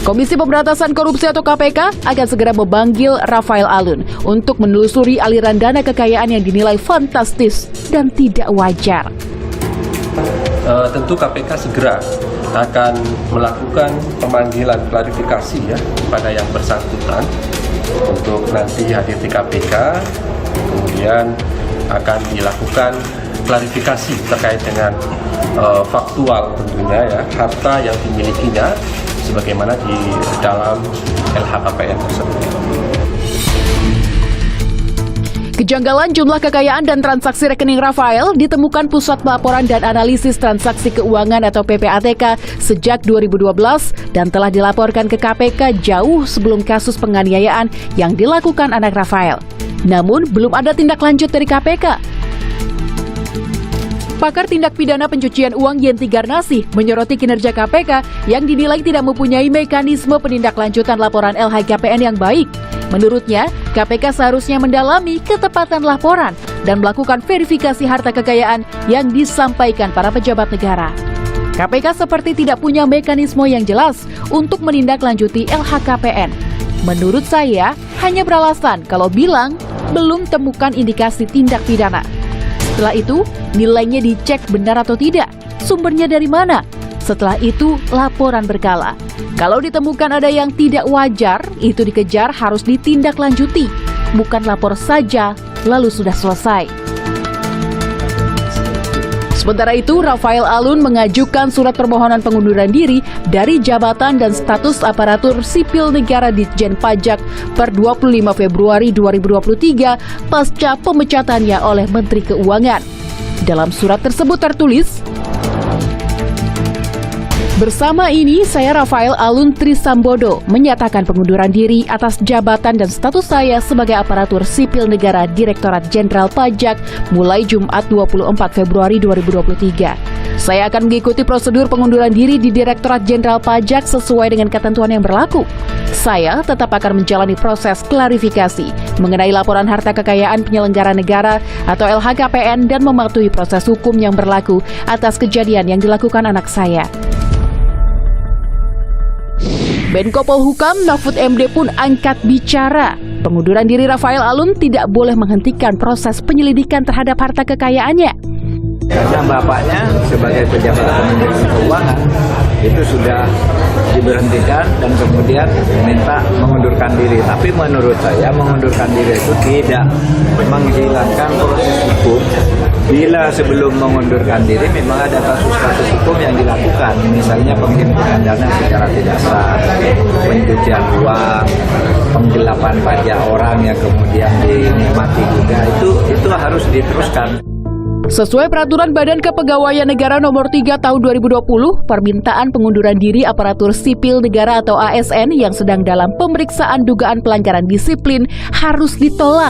Komisi Pemberantasan Korupsi atau KPK akan segera memanggil Rafael Alun untuk menelusuri aliran dana kekayaan yang dinilai fantastis dan tidak wajar. Tentu KPK segera akan melakukan pemanggilan klarifikasi ya kepada yang bersangkutan untuk nanti hadir di KPK, kemudian akan dilakukan klarifikasi terkait dengan faktual tentunya ya, harta yang dimilikinya sebagaimana di dalam LHKPN tersebut. Kejanggalan jumlah kekayaan dan transaksi rekening Rafael ditemukan Pusat Pelaporan dan Analisis Transaksi Keuangan atau PPATK sejak 2012 dan telah dilaporkan ke KPK jauh sebelum kasus penganiayaan yang dilakukan anak Rafael. Namun, belum ada tindak lanjut dari KPK. Pakar tindak pidana pencucian uang Yenti Garnasih menyoroti kinerja KPK yang dinilai tidak mempunyai mekanisme penindaklanjutan laporan LHKPN yang baik. Menurutnya, KPK seharusnya mendalami ketepatan laporan dan melakukan verifikasi harta kekayaan yang disampaikan para pejabat negara. KPK seperti tidak punya mekanisme yang jelas untuk menindaklanjuti LHKPN. Menurut saya, hanya beralasan kalau bilang belum temukan indikasi tindak pidana. Setelah itu, nilainya dicek benar atau tidak, sumbernya dari mana. Setelah itu, laporan berkala. Kalau ditemukan ada yang tidak wajar, itu dikejar harus ditindaklanjuti. Bukan lapor saja, lalu sudah selesai. Sementara itu, Rafael Alun mengajukan surat permohonan pengunduran diri dari jabatan dan status aparatur sipil negara Ditjen Pajak per 25 Februari 2023 pasca pemecatannya oleh Menteri Keuangan. Dalam surat tersebut tertulis, "Bersama ini, saya Rafael Alun Trisambodo menyatakan pengunduran diri atas jabatan dan status saya sebagai aparatur sipil negara Direktorat Jenderal Pajak mulai Jumat 24 Februari 2023. Saya akan mengikuti prosedur pengunduran diri di Direktorat Jenderal Pajak sesuai dengan ketentuan yang berlaku. Saya tetap akan menjalani proses klarifikasi mengenai laporan harta kekayaan penyelenggara negara atau LHKPN dan mematuhi proses hukum yang berlaku atas kejadian yang dilakukan anak saya." Menko Polhukam Mahfud MD pun angkat bicara. Pengunduran diri Rafael Alun tidak boleh menghentikan proses penyelidikan terhadap harta kekayaannya. Karena bapaknya sebagai pejabat Kementerian Keuangan itu sudah diberhentikan dan kemudian minta mengundurkan diri. Tapi menurut saya mengundurkan diri itu tidak menghilangkan proses hukum. Bila sebelum mengundurkan diri memang ada kasus-kasus hukum yang dilakukan, misalnya penghimpunan dana secara tidak sah, pencucian uang, penggelapan pajak orang yang kemudian dinikmati juga, itu harus diteruskan. Sesuai Peraturan Badan Kepegawaian Negara Nomor 3 Tahun 2020, permintaan pengunduran diri aparatur sipil negara atau ASN yang sedang dalam pemeriksaan dugaan pelanggaran disiplin harus ditolak.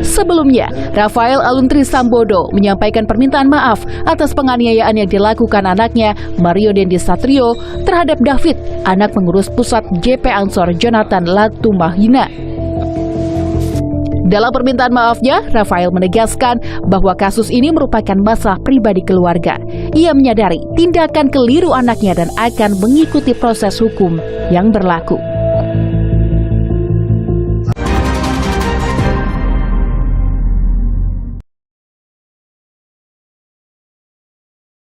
Sebelumnya, Rafael Alun Trisambodo menyampaikan permintaan maaf atas penganiayaan yang dilakukan anaknya, Mario Dendi Satrio, terhadap David, anak pengurus pusat JP Ansor Jonathan Latumahina. Dalam permintaan maafnya, Rafael menegaskan bahwa kasus ini merupakan masalah pribadi keluarga. Ia menyadari tindakan keliru anaknya dan akan mengikuti proses hukum yang berlaku.